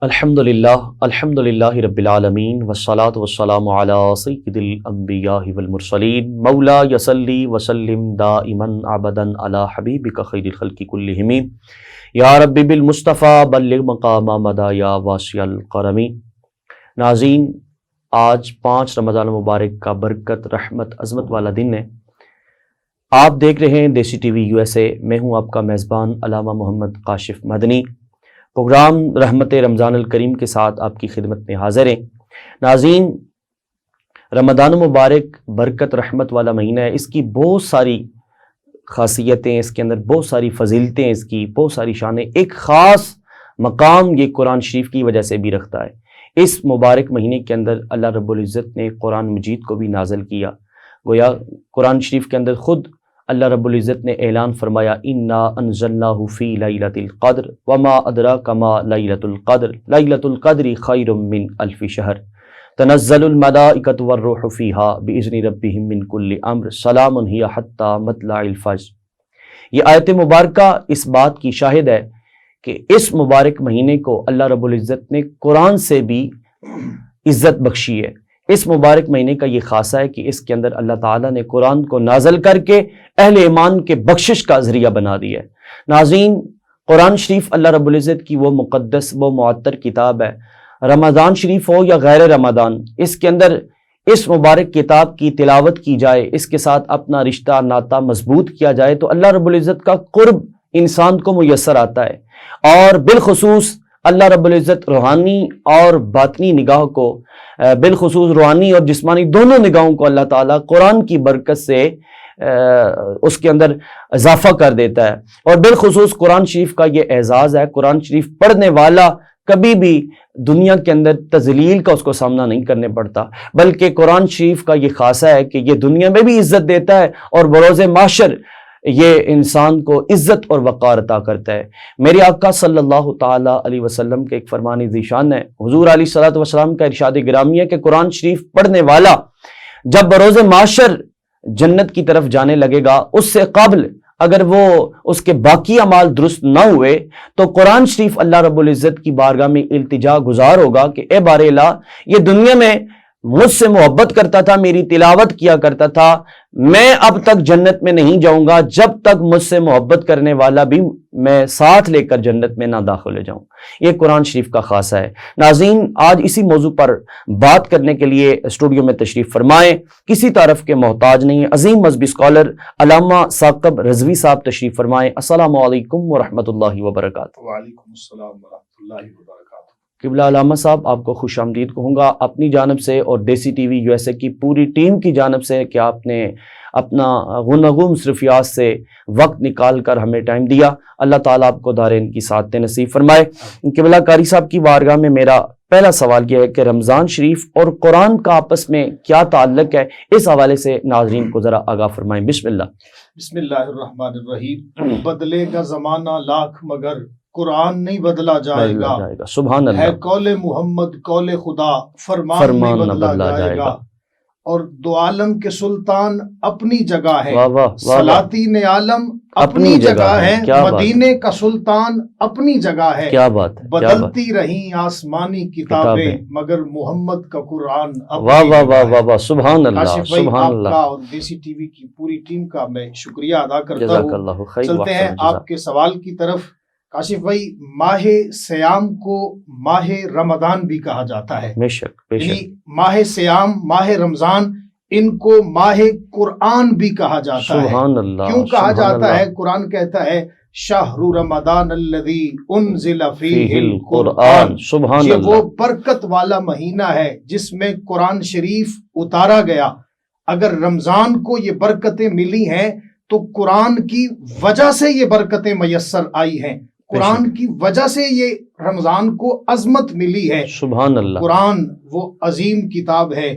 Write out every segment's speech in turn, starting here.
الحمدللہ رب العالمین والصلاة والسلام علی سید الانبیاء والمرسلین مولا یصلی وسلم دائما ابدا علی حبیبک خیر الخلق کلہم یا رب بالمصطفیٰ بلغ مقام مدى یا واسع الکرم۔ ناظرین، آج 5 رمضان مبارک کا برکت، رحمت، عظمت والا دن ہے۔ آپ دیکھ رہے ہیں دیسی ٹی وی USA۔ میں ہوں آپ کا میزبان علامہ محمد کاشف مدنی۔ پروگرام رحمت رمضان الکریم کے ساتھ آپ کی خدمت میں حاضر ہیں۔ ناظرین، رمضان مبارک برکت رحمت والا مہینہ ہے۔ اس کی بہت ساری خاصیتیں، اس کے اندر بہت ساری فضیلتیں، اس کی بہت ساری شانیں، ایک خاص مقام یہ قرآن شریف کی وجہ سے بھی رکھتا ہے۔ اس مبارک مہینے کے اندر اللہ رب العزت نے قرآن مجید کو بھی نازل کیا۔ گویا قرآن شریف کے اندر خود اللہ رب العزت نے اعلان فرمایا، انا انزلناہ فی لیلۃ القدر وما ادراک ما لیلۃ القدر لیلۃ القدر خیر من الف شہر تنزل الملائکۃ والروح فیہا باذن ربہم من کل امر سلام ہی حتی مطلع الفجر۔ یہ آیت مبارکہ اس بات کی شاہد ہے کہ اس مبارک مہینے کو اللہ رب العزت نے قرآن سے بھی عزت بخشی ہے۔ اس مبارک مہینے کا یہ خاصہ ہے کہ اس کے اندر اللہ تعالیٰ نے قرآن کو نازل کر کے اہل ایمان کے بخشش کا ذریعہ بنا دیا ہے۔ ناظرین، قرآن شریف اللہ رب العزت کی وہ مقدس، وہ معطر کتاب ہے۔ رمضان شریف ہو یا غیر رمضان، اس کے اندر اس مبارک کتاب کی تلاوت کی جائے، اس کے ساتھ اپنا رشتہ ناطہ مضبوط کیا جائے تو اللہ رب العزت کا قرب انسان کو میسر آتا ہے، اور بالخصوص اللہ رب العزت روحانی اور باطنی نگاہ کو، بالخصوص روحانی اور جسمانی دونوں نگاہوں کو اللہ تعالیٰ قرآن کی برکت سے اس کے اندر اضافہ کر دیتا ہے۔ اور بالخصوص قرآن شریف کا یہ اعزاز ہے، قرآن شریف پڑھنے والا کبھی بھی دنیا کے اندر تذلیل کا اس کو سامنا نہیں کرنے پڑتا، بلکہ قرآن شریف کا یہ خاصہ ہے کہ یہ دنیا میں بھی عزت دیتا ہے اور بروز محشر یہ انسان کو عزت اور وقار عطا کرتا ہے۔ میرے آقا صلی اللہ تعالی علیہ وسلم کے ایک فرمان ذیشان ہے، حضور علیہ الصلوۃ والسلام کا ارشاد گرامی ہے کہ قرآن شریف پڑھنے والا جب بروز محشر جنت کی طرف جانے لگے گا، اس سے قبل اگر وہ اس کے باقی اعمال درست نہ ہوئے تو قرآن شریف اللہ رب العزت کی بارگاہ میں التجا گزار ہوگا کہ اے بار الہ، یہ دنیا میں مجھ سے محبت کرتا تھا، میری تلاوت کیا کرتا تھا، میں اب تک جنت میں نہیں جاؤں گا جب تک مجھ سے محبت کرنے والا بھی میں ساتھ لے کر جنت میں نہ داخل ہو جاؤں۔ یہ قرآن شریف کا خاصہ ہے۔ ناظرین، آج اسی موضوع پر بات کرنے کے لیے اسٹوڈیو میں تشریف فرمائیں، کسی تعارف کے محتاج نہیں، عظیم مذہبی اسکالر علامہ ثاقب رضوی صاحب تشریف فرمائیں۔ السلام علیکم ورحمۃ اللہ وبرکاتہ۔ وعلیکم السلام ورحمۃ اللہ وبرکاتہ۔ قبلہ علامہ صاحب، آپ کو خوش آمدید کہوں گا اپنی جانب سے اور دیسی ٹی وی USA کی پوری ٹیم کی جانب سے کہ آپ نے اپنا غنغو مصروفیات سے وقت نکال کر ہمیں ٹائم دیا۔ اللہ تعالیٰ آپ کو دارین کی سعادت نصیب فرمائے۔ قبلہ قاری صاحب کی بارگاہ میں میرا پہلا سوال یہ ہے کہ رمضان شریف اور قرآن کا آپس میں کیا تعلق ہے؟ اس حوالے سے ناظرین کو ذرا آگاہ فرمائیں۔ بسم اللہ۔ بسم اللہ الرحمن الرحیم۔ بدلے گا زمانہ لاکھ مگر قرآن نہیں بدلا جائے گا۔ سبحان اللہ۔ ہے قول محمد قول خدا، فرمان نہیں بدلا جائے گا۔ اور دو عالم کے سلطان اپنی جگہ ہے، سلاطین عالم اپنی جگہ ہے، مدینے کا سلطان اپنی جگہ ہے۔ کیا بات ہے، بدلتی رہیں آسمانی کتابیں مگر محمد کا قرآن۔ واہ واہ واہ واہ واہ، سبحان اللہ، سبحان اللہ۔ آپ کا اور دیسی ٹی وی کی پوری ٹیم کا میں شکریہ ادا کرتا جزاک اللہ خیر۔ چلتے ہیں آپ کے سوال کی طرف۔ کاشف بھائی، ماہ سیام کو ماہ رمضان بھی کہا جاتا ہے، بے شک بے یعنی شک۔ ماہ سیام، ماہ رمضان، ان کو ماہ قرآن بھی کہا جاتا ہے۔ سبحان اللہ۔ کیوں کہا جاتا ہے؟ قرآن کہتا ہے شہر رمضان الذی انزل فیہ القرآن۔ سبحان یہ اللہ۔ وہ برکت والا مہینہ ہے جس میں قرآن شریف اتارا گیا۔ اگر رمضان کو یہ برکتیں ملی ہیں تو قرآن کی وجہ سے یہ برکتیں میسر آئی ہیں، قرآن کی وجہ سے یہ رمضان کو عظمت ملی ہے۔ سبحان اللہ۔ قرآن وہ عظیم کتاب ہے۔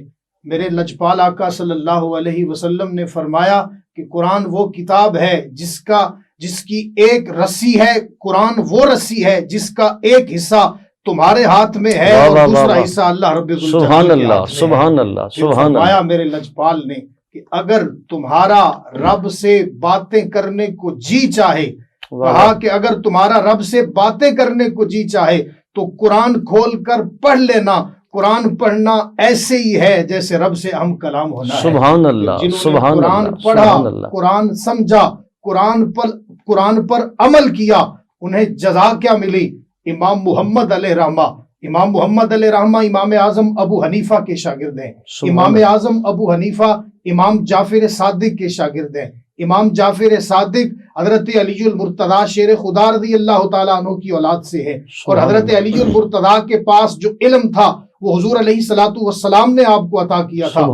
میرے لجپال آقا صلی اللہ علیہ وسلم نے فرمایا کہ قرآن وہ کتاب ہے جس کی ایک رسی ہے، قرآن وہ رسی ہے جس کا ایک حصہ تمہارے ہاتھ میں ہے اور دوسرا حصہ اللہ رب العزت کے سبحان ہاتھ اللہ، میں سبحان ہے۔ اللہ، پھر سبحان فرمایا اللہ۔ میرے لجپال نے کہ اگر تمہارا رب سے باتیں کرنے کو جی چاہے، کہا کہ اگر تمہارا رب سے باتیں کرنے کو جی چاہے تو قرآن کھول کر پڑھ لینا. قرآن پڑھنا ایسے ہی ہے جیسے رب سے ہم کلام ہونا ہے. سبحان اللہ، جنہوں نے سبحان قرآن اللہ، پڑھا، سبحان اللہ. قرآن سمجھا، قرآن پر عمل کیا، انہیں جزا کیا ملی؟ امام محمد علیہ رحمہ، امام محمد علیہ رحمہ امام اعظم ابو حنیفہ کے شاگرد ہیں. امام اعظم ابو حنیفہ امام جعفر صادق کے شاگرد ہیں. امام جعفر صادق حضرت علی المرتضیٰ شیر خدا رضی اللہ تعالیٰ عنہ کی اولاد سے ہے، اور حضرت علی المرتضیٰ کے پاس جو علم تھا وہ حضور علیہ الصلوۃ والسلام نے آپ کو عطا کیا تھا.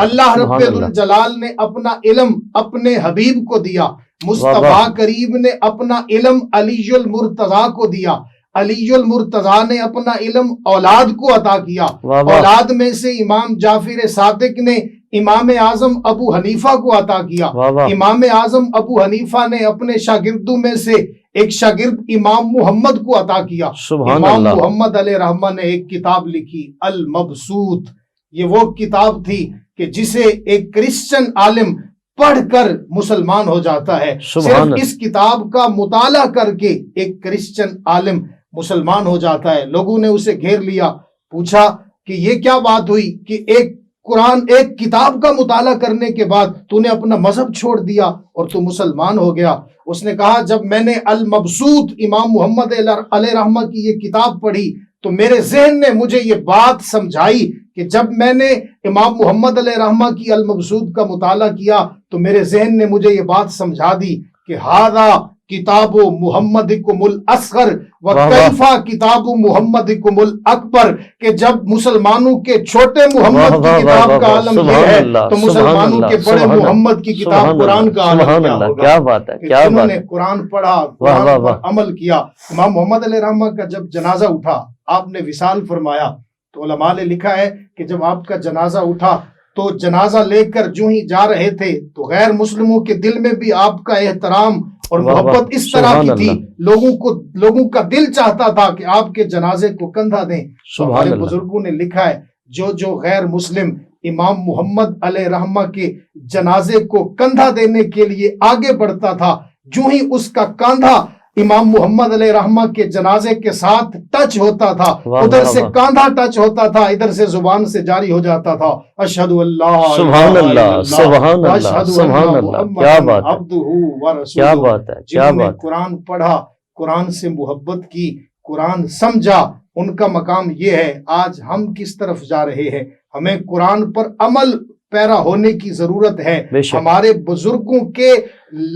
اللہ رب الجلال نے اپنا علم اپنے حبیب کو دیا. مصطفیٰ کریم نے اپنا علم علی المرتضیٰ کو دیا. علی المرتضیٰ نے اپنا علم اولاد کو عطا کیا. اولاد میں سے امام جعفر صادق نے امام اعظم ابو حنیفہ کو عطا کیا. امام اعظم ابو حنیفہ نے اپنے شاگردوں میں سے ایک شاگرد امام محمد کو عطا کیا. امام محمد علیہ رحمہ نے ایک کتاب لکھی المبسوط. یہ وہ کتاب تھی کہ جسے ایک کرسچن عالم پڑھ کر مسلمان ہو جاتا ہے. صرف اس کتاب کا مطالعہ کر کے ایک کرسچن عالم مسلمان ہو جاتا ہے. لوگوں نے اسے گھیر لیا، پوچھا کہ یہ کیا بات ہوئی کہ ایک کتاب کا مطالعہ کرنے کے بعد تو نے اپنا مذہب چھوڑ دیا اور تو مسلمان ہو گیا؟ اس نے کہا جب میں نے المبسوط امام محمد علیہ رحمہ کی یہ کتاب پڑھی تو میرے ذہن نے مجھے یہ بات سمجھائی کہ جب میں نے امام محمد علیہ رحمہ کی المبسوط کا مطالعہ کیا تو میرے ذہن نے مجھے یہ بات سمجھا دی کہ ہذا کتاب محمدکم الاصغر وکیفا کتاب محمدکم الاکبر، کہ جب مسلمانوں کے چھوٹے محمد کی کتاب کا عالم یہ ہے تو مسلمانوں کے بڑے محمد کی کتاب قرآن کا عالم کیا ہوگا. کیا بات ہے، کیا جنہوں نے قرآن پڑھا، قرآن پر عمل کیا. امام محمد علیہ رحمہ کا جب جنازہ اٹھا، آپ نے وصال فرمایا تو علماء نے لکھا ہے کہ جب آپ کا جنازہ اٹھا تو جنازہ لے کر جو ہی جا رہے تھے تو غیر مسلموں کے دل میں بھی آپ کا احترام اور محبت اس طرح کی تھی، لوگوں کا دل چاہتا تھا کہ آپ کے جنازے کو کندھا دیں. ہمارے بزرگوں نے لکھا ہے جو غیر مسلم امام محمد علیہ رحمہ کے جنازے کو کندھا دینے کے لیے آگے بڑھتا تھا، جو ہی اس کا کاندھا امام محمد علیہ رحمہ کے جنازے کے ساتھ ٹچ ہوتا تھا، ادھر سے کاندھا ٹچ ہوتا تھا، ادھر سے زبان سے جاری ہو جاتا تھا اشہد اللہ سبحان اللہ سبحان اللہ سبحان اللہ. کیا بات ہے، کیا بات ہے. جنہوں نے قرآن پڑھا، قرآن سے محبت کی، قرآن سمجھا، ان کا مقام یہ ہے. آج ہم کس طرف جا رہے ہیں؟ ہمیں قرآن پر عمل پیرا ہونے کی ضرورت ہے. ہمارے بزرگوں کے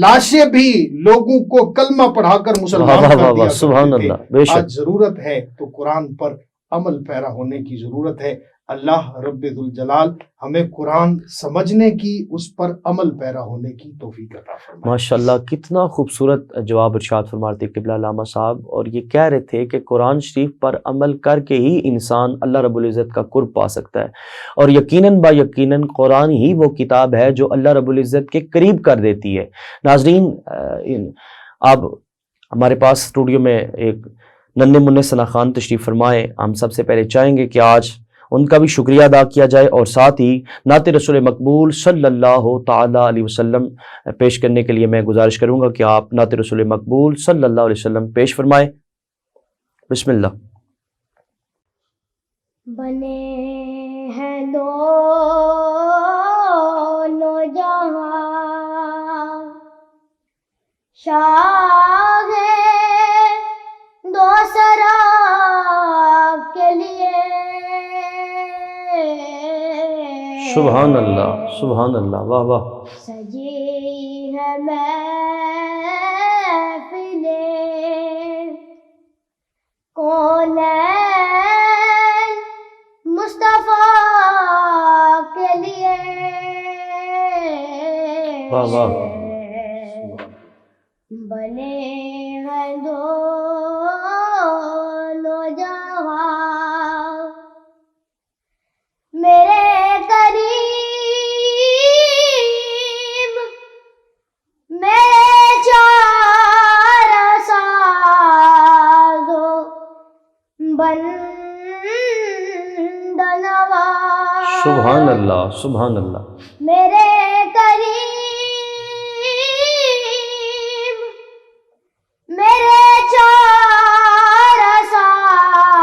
لاشیں بھی لوگوں کو کلمہ پڑھا کر مسلمان کر دیا کرتے تھے. آج ضرورت ہے تو قرآن پر عمل پیرا ہونے کی ضرورت ہے. اللہ رب ذوالجلال ہمیں قرآن سمجھنے کی، اس پر عمل پیرا ہونے کی توفیق عطا فرمائے. ماشاءاللہ، کتنا خوبصورت جواب ارشاد فرماتے قبلہ علامہ صاحب. اور یہ کہہ رہے تھے کہ قرآن شریف پر عمل کر کے ہی انسان اللہ رب العزت کا قرب پا سکتا ہے، اور یقیناً با یقیناً قرآن ہی وہ کتاب ہے جو اللہ رب العزت کے قریب کر دیتی ہے. ناظرین، اب ہمارے پاس اسٹوڈیو میں ایک ننھے منع ثنا خان تشریف فرمائے. ہم سب سے پہلے چاہیں گے کہ آج ان کا بھی شکریہ ادا کیا جائے، اور ساتھ ہی نعت رسول مقبول صلی اللہ تعالی علیہ وسلم پیش کرنے کے لیے میں گزارش کروں گا کہ آپ نعت رسول مقبول صلی اللہ علیہ وسلم پیش فرمائیں. بسم اللہ. بنے ہیں دونوں جہاں، شاہ دو سرا کے لیے، سبحان اللہ سبحان اللہ. واہ واہ. سجی ہے محفلیں کونین مصطفیٰ کے لیے، واہ واہ. بنے ہیں دونوں جہاں، میرے کریم میرے چار سازو بندنوا، سبحان اللہ سبحان اللہ. میرے کریم میرے چار سازو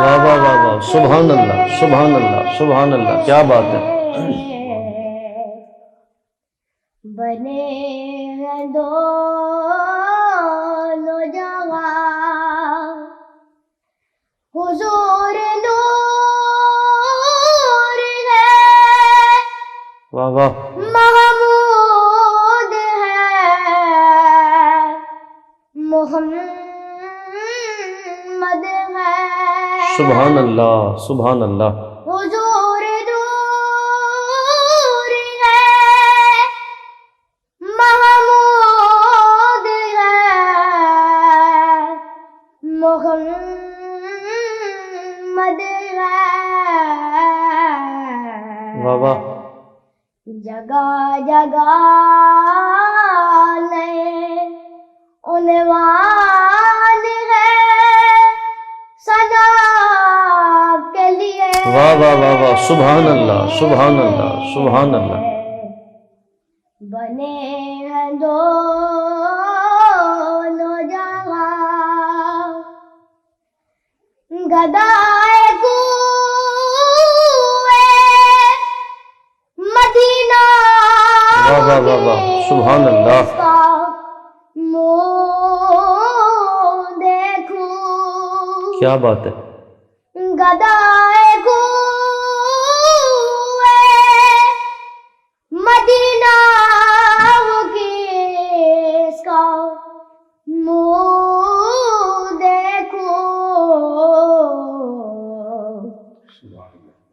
واہ واہ واہ واہ، سبحان اللہ سبحان اللہ سبحان اللہ، کیا بات ہے۔ بنے ہیں دونوں جگہ حضور نور ہے واہ واہ، محمود ہے محمد ہے سبحان اللہ سبحان اللہ، حضور نور ہے محمود ہے محمد ہے۔ واہ واہ، جگہ جگہ نئے عنوان ہے صدا کے لیے۔ واہ واہ واہ واہ، سبحان اللہ سبحان اللہ سبحان اللہ، بنے ہیں دونوں جگہ گدائے کوئے مدینہ واہ واہ واہ واہ، سبحان اللہ، منہ دیکھوں کیا بات ہے۔ گدائے کوئے مدینہ کس کا منہ دیکھوں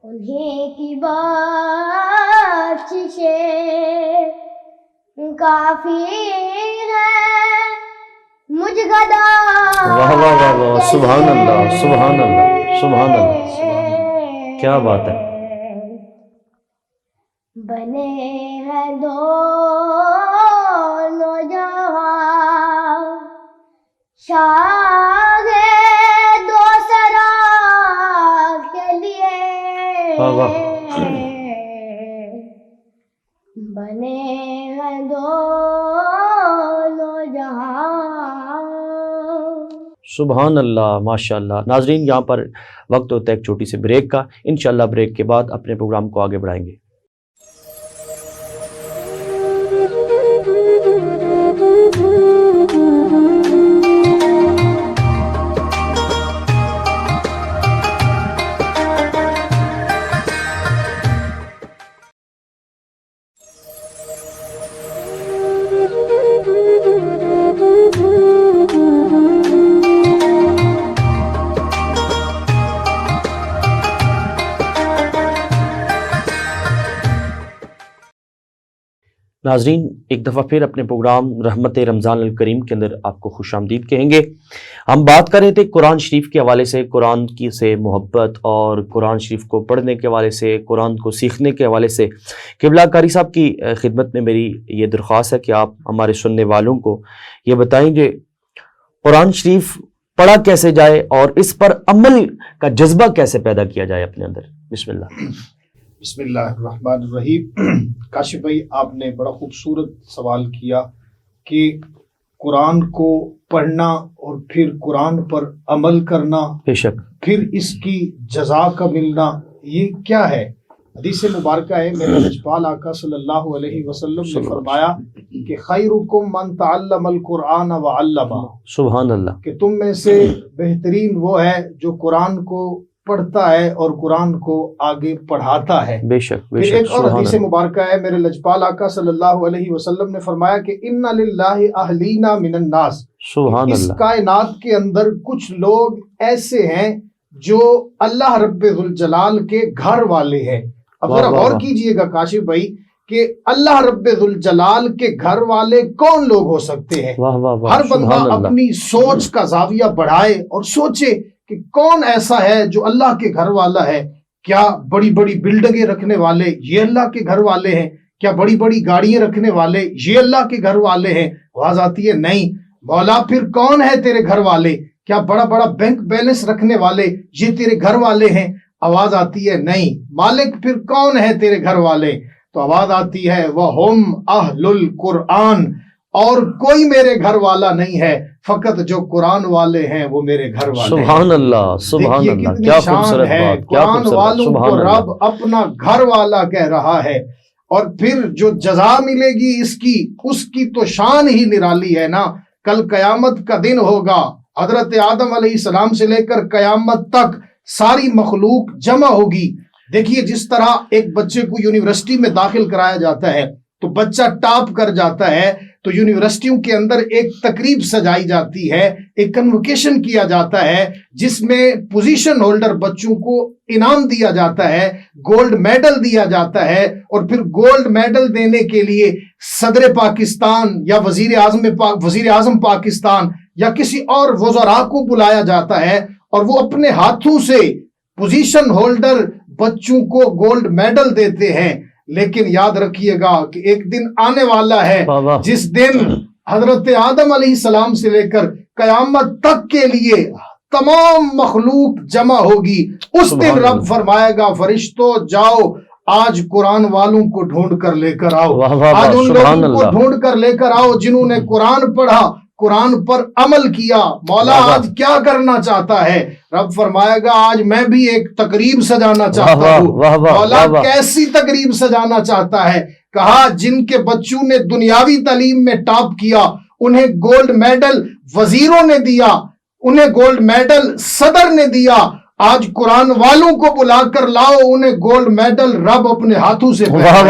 انہیں کی بخششیں کافی ہے مجھ گدا۔ واہ واہ واہ واہ، سبحان اللہ سبحان اللہ سبحان اللہ، کیا بات ہے۔ بنے ہیں دونوں جہاں شاہ دو سرا کے لیے۔ واہ واہ، بنے ہیں دونوں جہاں۔ سبحان اللہ ماشاء اللہ۔ ناظرین، یہاں پر وقت ہوتا ہے ایک چھوٹی سی بریک کا، انشاءاللہ بریک کے بعد اپنے پروگرام کو آگے بڑھائیں گے۔ ناظرین، ایک دفعہ پھر اپنے پروگرام رحمت رمضان الکریم کے اندر آپ کو خوش آمدید کہیں گے۔ ہم بات کر رہے تھے قرآن شریف کے حوالے سے، قرآن کی سے محبت اور قرآن شریف کو پڑھنے کے حوالے سے، قرآن کو سیکھنے کے حوالے سے۔ قبلہ قاری صاحب کی خدمت میں میری یہ درخواست ہے کہ آپ ہمارے سننے والوں کو یہ بتائیں کہ قرآن شریف پڑھا کیسے جائے اور اس پر عمل کا جذبہ کیسے پیدا کیا جائے اپنے اندر۔ بسم اللہ۔ بسم اللہ الرحمن الرحیم۔ کاشف بھائی، آپ نے بڑا خوبصورت سوال کیا کہ قرآن کو پڑھنا اور پھر قرآن پر عمل کرنا، بے شک، پھر اس کی جزا کا ملنا، یہ کیا ہے؟ حدیث مبارکہ ہے، میرے لجپال آقا صلی اللہ علیہ وسلم نے فرمایا کہ خیرکم من تعلم القرآن وعلمہ، سبحان اللہ، کہ تم میں سے بہترین وہ ہے جو قرآن کو پڑھتا ہے اور قرآن کو آگے پڑھاتا ہے۔ بے شک بے پھر شک، ایک اور سبحان حدیث اللہ، مبارکہ ہے، میرے لجپال آقا صلی اللہ علیہ وسلم نے فرمایا کہ ان للہ اہلینا من الناس، سبحان اس اللہ، کائنات کے اندر کچھ لوگ ایسے ہیں جو اللہ رب ذوالجلال کے گھر والے ہیں۔ اب واہ ذرا واہ غور واہ، کیجئے گا کاشف بھائی کہ اللہ رب ذوالجلال کے گھر والے کون لوگ ہو سکتے ہیں؟ واہ واہ واہ، ہر بندہ سبحان اللہ، اپنی سوچ کا زاویہ بڑھائے اور سوچے کہ کون ایسا ہے جو اللہ کے گھر والا ہے۔ کیا بڑی بڑی بلڈنگیں رکھنے والے یہ اللہ کے گھر والے ہیں؟ کیا بڑی بڑی گاڑیاں رکھنے والے یہ اللہ کے گھر والے ہیں؟ آواز آتی ہے نہیں۔ مولا پھر کون ہے تیرے گھر والے؟ کیا بڑا بڑا بینک بیلنس رکھنے والے یہ تیرے گھر والے ہیں؟ آواز آتی ہے نہیں. مالک پھر کون ہے تیرے گھر والے؟ تو آواز آتی ہے وَهُمْ أَهْلُ الْقُرْآنِ، اور کوئی میرے گھر والا نہیں ہے، فقط جو قرآن والے ہیں وہ میرے گھر والے ہیں. سبحان اللہ، سبحان اللہ، کیا خوبصورت بات، کیا قرآن خوبصورت، والوں کو سبحان رب اللہ. اپنا گھر والا کہہ رہا ہے. اور پھر جو جزا ملے گی اس کی تو شان ہی نرالی ہے نا. کل قیامت کا دن ہوگا، حضرت آدم علیہ السلام سے لے کر قیامت تک ساری مخلوق جمع ہوگی. دیکھیے جس طرح ایک بچے کو یونیورسٹی میں داخل کرایا جاتا ہے تو بچہ ٹاپ کر جاتا ہے، تو یونیورسٹیوں کے اندر ایک تقریب سجائی جاتی ہے، ایک کنوکیشن کیا جاتا ہے جس میں پوزیشن ہولڈر بچوں کو انعام دیا جاتا ہے، گولڈ میڈل دیا جاتا ہے. اور پھر گولڈ میڈل دینے کے لیے صدر پاکستان یا وزیر اعظم پاکستان یا کسی اور وزراء کو بلایا جاتا ہے، اور وہ اپنے ہاتھوں سے پوزیشن ہولڈر بچوں کو گولڈ میڈل دیتے ہیں. لیکن یاد رکھیے گا کہ ایک دن آنے والا ہے جس دن حضرت آدم علیہ السلام سے لے کر قیامت تک کے لیے تمام مخلوق جمع ہوگی. اس دن رب فرمائے گا فرشتوں جاؤ آج قرآن والوں کو ڈھونڈ کر لے کر آؤ، آج ان لوگوں کو ڈھونڈ کر لے کر آؤ جنہوں نے قرآن پڑھا، قرآن پر عمل کیا. مولا آج کیا کرنا چاہتا ہے؟ رب فرمائے گا آج میں بھی ایک تقریب سجانا چاہتا ہوں. مولا کیسی تقریب سجانا چاہتا ہے؟ کہا جن کے بچوں نے دنیاوی تعلیم میں ٹاپ کیا انہیں گولڈ میڈل وزیروں نے دیا، انہیں گولڈ میڈل صدر نے دیا. آج قرآن والوں کو بلا کر لاؤ، انہیں گولڈ میڈل رب اپنے ہاتھوں سے قرآن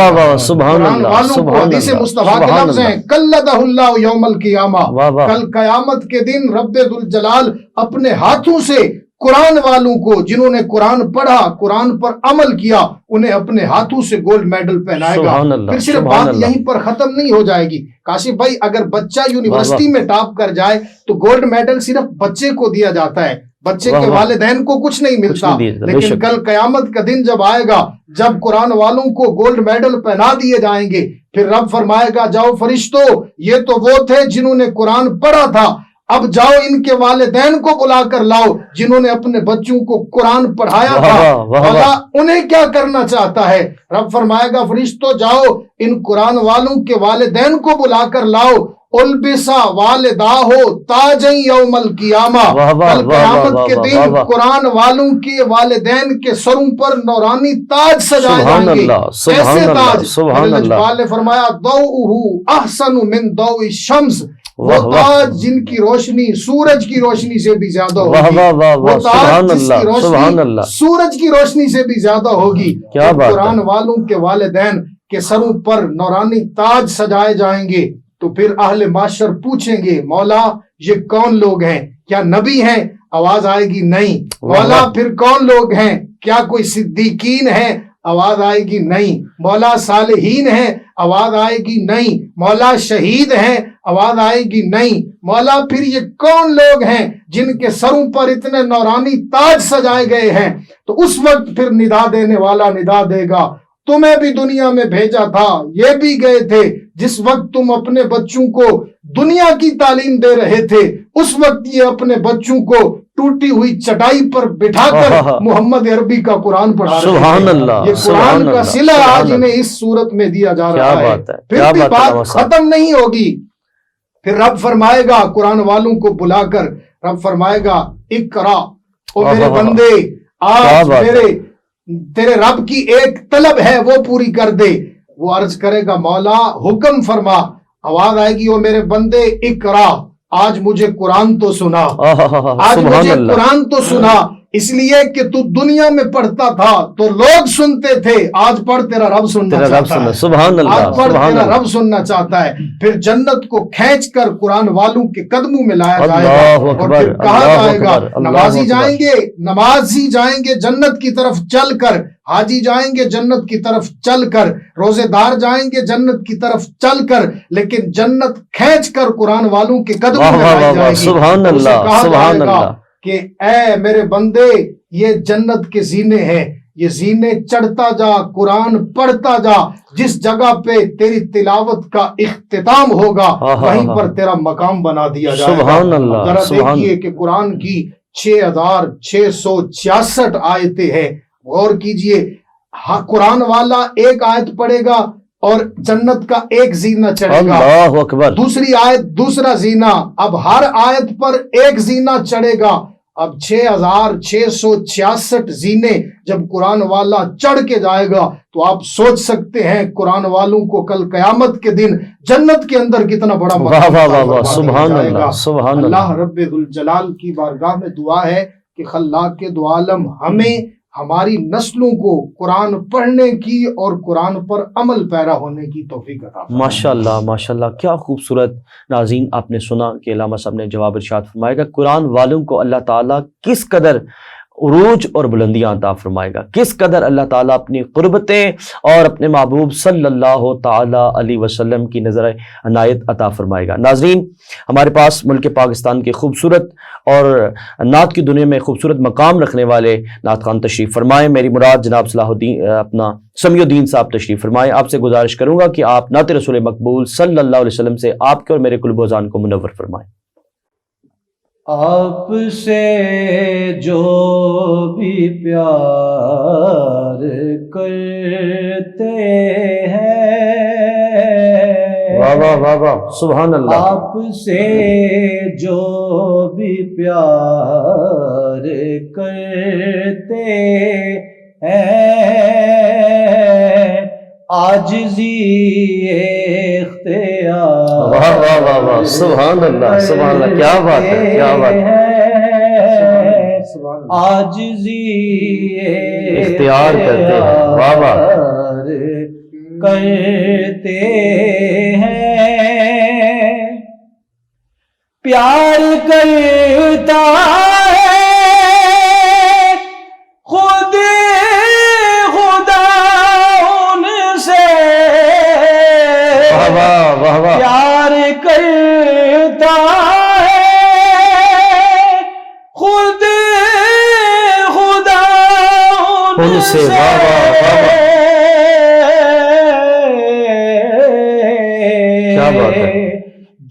والوں کو. حدیث مصطفیٰ کے لفظ ہیں قلدہ اللہ یوم القیامہ، کل قیامت کے دن رب ذوالجلال اپنے ہاتھوں سے قرآن والوں کو، جنہوں نے قرآن پڑھا، قرآن پر عمل کیا، انہیں اپنے ہاتھوں سے گولڈ میڈل پہنائے گا. پھر صرف بات یہیں پر ختم نہیں ہو جائے گی. کاشف بھائی اگر بچہ یونیورسٹی میں ٹاپ کر جائے تو گولڈ میڈل صرف بچے کو دیا جاتا ہے، بچے کے والدین کو کچھ نہیں ملتا. لیکن کل قیامت کا دن جب آئے گا، جب قرآن والوں کو گولڈ میڈل پہنا دیے جائیں گے، پھر رب فرمائے گا جاؤ فرشتوں یہ تو وہ تھے جنہوں نے قرآن پڑھا تھا، اب جاؤ ان کے والدین کو بلا کر لاؤ جنہوں نے اپنے بچوں کو قرآن پڑھایا تھا. اللہ انہیں کیا کرنا چاہتا ہے؟ رب فرمائے گا فرشتوں جاؤ ان قرآن والوں کے والدین کو بلا کر لاؤ. البسا والداہ تاجن یوم القیامہ، کل قیامت کے دن قرآن والوں کے والدین کے سروں پر نورانی تاج سجائے جائیں گے. ایسے تاج اللہ نے فرمایا ضوءہ احسن من ضوء الشمس، وہ تاج جن کی روشنی سورج کی روشنی سے بھی زیادہ ہوگی، وہ تاج جس کی روشنی سورج کی روشنی سے بھی زیادہ ہوگی. قرآن والوں کے والدین کے سروں پر نورانی تاج سجائے جائیں گے. تو پھر اہل معاشر پوچھیں گے مولا یہ کون لوگ ہیں؟ کیا نبی ہیں؟ آواز آئے گی نہیں. مولا پھر کون لوگ ہیں؟ کیا کوئی صدیقین ہیں؟ آواز آئے گی نہیں. مولا صالحین ہیں؟ آواز آئے گی نہیں. مولا شہید ہیں؟ آواز آئے گی نہیں. مولا پھر یہ کون لوگ ہیں جن کے سروں پر اتنے نورانی تاج سجائے گئے ہیں؟ تو اس وقت پھر ندا دینے والا ندا دے گا تمہیں بھی دنیا میں بھیجا تھا، یہ بھی گئے تھے. جس وقت تم اپنے بچوں کو دنیا کی تعلیم دے رہے تھے اس وقت یہ اپنے بچوں کو ٹوٹی ہوئی چٹائی پر بٹھا کر محمد عربی کا قرآن پڑھا رہے ہیں. یہ قرآن کا صلہ آج انہیں اس صورت میں دیا جا رہا ہے. پھر بھی بات ختم نہیں ہوگی. پھر رب فرمائے گا قرآن والوں کو بلا کر، رب فرمائے گا اقرا، او میرے بندے آج تیرے رب کی ایک طلب ہے وہ پوری کر دے. وہ عرض کرے گا مولا حکم فرما. آواز آئے گی او میرے بندے اقرا، آج مجھے قرآن تو سنا، آج مجھے قرآن تو سنا. اس لیے کہ تو دنیا میں پڑھتا تھا تو لوگ سنتے تھے، آج پڑھ تیرا رب سننا چاہتا ہے. سبحان اللہ، آج پڑھ تیرا رب سننا چاہتا ہے. پھر جنت کو کھینچ کر قرآن والوں کے قدموں میں لایا جائے گا اور پھر کہا جائے گا نمازی جائیں گے جنت کی طرف چل کر، حاجی جائیں گے جنت کی طرف چل کر، روزے دار جائیں گے جنت کی طرف چل کر، لیکن جنت کھینچ کر قرآن والوں کے قدموں میں لائی جائے گی. سبحان اللہ، سبحان اللہ. کہ اے میرے بندے یہ جنت کے زینے ہیں، یہ زینے چڑھتا جا، قرآن پڑھتا جا، جس جگہ پہ تیری تلاوت کا اختتام ہوگا وہیں پر تیرا مقام بنا دیا جائے گا۔ سبحان اللہ، ذرا سبحان دیکھیے کہ قرآن کی 6666 آیتیں ہیں، غور کیجئے۔ قرآن والا ایک آیت پڑھے گا اور جنت کا ایک زینہ چڑھے گا، اللہ اکبر، دوسری آیت دوسرا زینہ، اب ہر آیت پر ایک زینہ چڑھے گا۔ اب 6666 زینے جب قرآن والا چڑھ کے جائے گا تو آپ سوچ سکتے ہیں قرآن والوں کو کل قیامت کے دن جنت کے اندر کتنا بڑا واہ واہ واہ واہ، سبحان اللہ، سبحان اللہ اللہ۔ رب ذوالجلال کی بارگاہ میں دعا ہے کہ خلاق دو عالم ہمیں، ہماری نسلوں کو قرآن پڑھنے کی اور قرآن پر عمل پیرا ہونے کی توفیق عطا فرمائے۔ ماشاءاللہ ماشاءاللہ، کیا خوبصورت ناظرین آپ نے سنا کہ علامہ صاحب نے جواب ارشاد فرمائے گا قرآن والوں کو اللہ تعالیٰ کس قدر عروج اور بلندیاں عطا فرمائے گا، کس قدر اللہ تعالیٰ اپنی قربتیں اور اپنے محبوب صلی اللہ تعالیٰ علیہ وسلم کی نظر عنایت عطا فرمائے گا۔ ناظرین، ہمارے پاس ملک پاکستان کے خوبصورت اور نعت کی دنیا میں خوبصورت مقام رکھنے والے نعت خوان تشریف فرمائیں۔ میری مراد جناب صلاح الدین اپنا سمیع الدین صاحب تشریف فرمائیں۔ آپ سے گزارش کروں گا کہ آپ نعت رسول مقبول صلی اللہ علیہ وسلم سے آپ کے اور میرے قلب و اذان کو منور فرمائیں۔ آپ سے جو بھی پیار کرتے ہیں، واہ واہ واہ واہ، سبحان اللہ۔ آپ سے جو بھی پیار کرتے ہیں، عاجزی اختیار، واہ واہ واہ واہ، سبحان اللہ، سبحان اللہ، کیا بات ہے، کیا بات ہے، عاجزی اختیار کرتے ہیں، واہ واہ، کرتے ہیں، پیار کرتا ہے خود خدا ان سے، واہ واہ واہ واہ، پیار کرتا ہے خود خدا ان سے، واہ واہ واہ واہ، کیا بات ہے،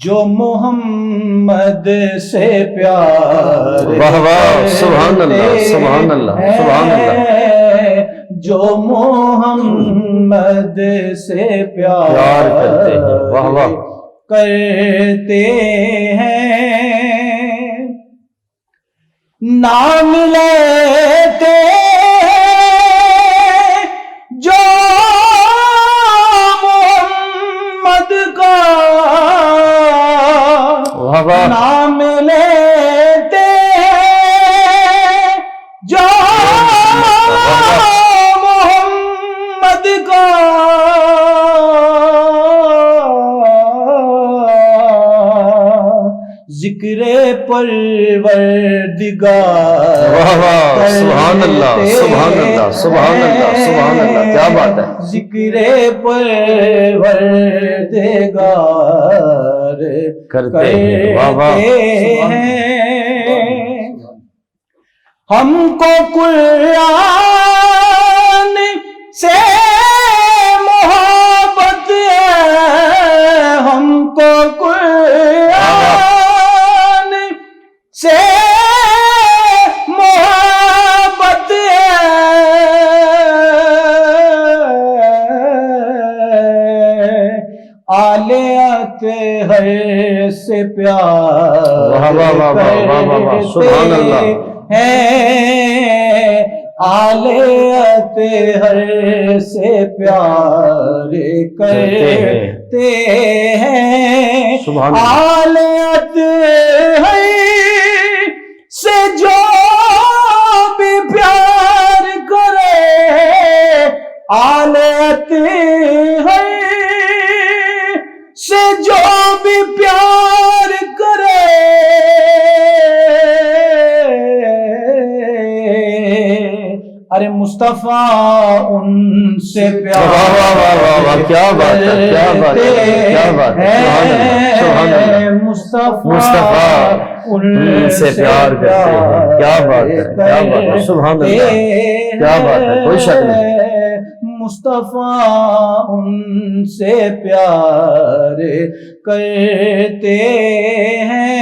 جو محمد سے پیار واہ واہ، سبحان اللہ، سبحان اللہ، سبحان اللہ، جو محمد سے پیار کرتے ہیں، واہ واہ، کرتے ہیں، نام لیتے جو محمد کا، واہ واہ، نام لیتے جو محمد کا، ذکر پروردگار، واہ واہ، سبحان اللہ، سبحان اللہ، سبحان اللہ، سبحان اللہ، کیا بات ہے، ذکر پروردگار کرتے ہیں، واہ واہ، ہیں، ہم کو قرآن سے محبت ہے، ہم کو قرآن سے محبت ہے، آل اطہر سے پیار واہ واہ واہ واہ واہ واہ، سبحان اللہ، ہیں، آل اطہر سے پیار کرتے ہیں، سبحان اللہ، آل اطہر سے جو بھی پیار کرے، آل اطہر سے جو بھی پیار کرے، ارے مصطفیٰ ان سے پیار واہ واہ واہ واہ واہ، کیا بات ہے، کیا بات ہے، کیا بات ہے، سبحان اللہ، سبحان اللہ۔ مصطفیٰ ان سے پیار کرتے ہیں، کیا بات ہے، کیا بات ہے، سبحان اللہ، کیا بات ہے، کوئی شک نہیں۔ مصطفیٰ ان سے پیار کرتے ہیں،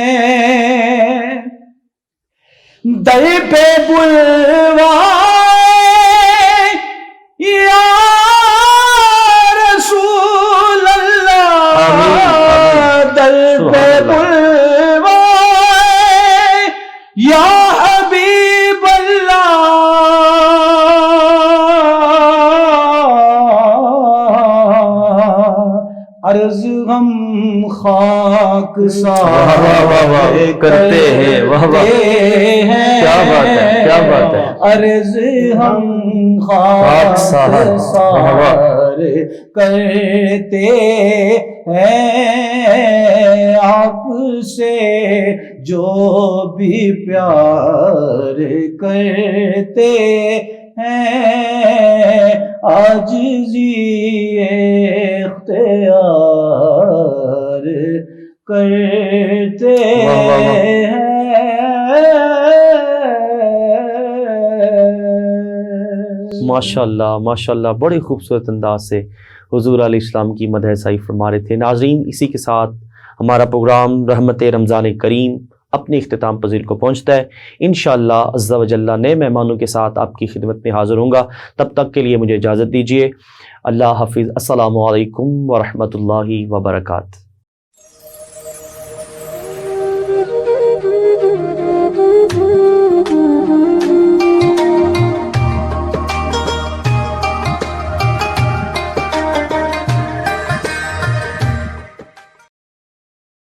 در پہ بلوائے یا رسول اللہ، در پہ بلوائے یا حبیب اللہ، عرض ہم خاک سار کرتے ہیں، واہ واہ، کیا بات ہے، کیا بات ہے، عرض ہم خاک سار کرتے ہیں، آپ سے جو بھی پیار کرتے ہیں، عاجزی اختیار کرتے ہیں۔ ماشاء اللہ ماشاء اللہ، بڑے خوبصورت انداز سے حضور علیہ السلام کی مدح صحیح فرما رہے تھے۔ ناظرین، اسی کے ساتھ ہمارا پروگرام رحمت رمضان کریم اپنے اختتام پذیر کو پہنچتا ہے۔ انشاءاللہ عز و جل نئے مہمانوں کے ساتھ آپ کی خدمت میں حاضر ہوں گا، تب تک کے لیے مجھے اجازت دیجیے۔ اللہ حافظ، السلام علیکم ورحمۃ اللہ وبرکاتہ۔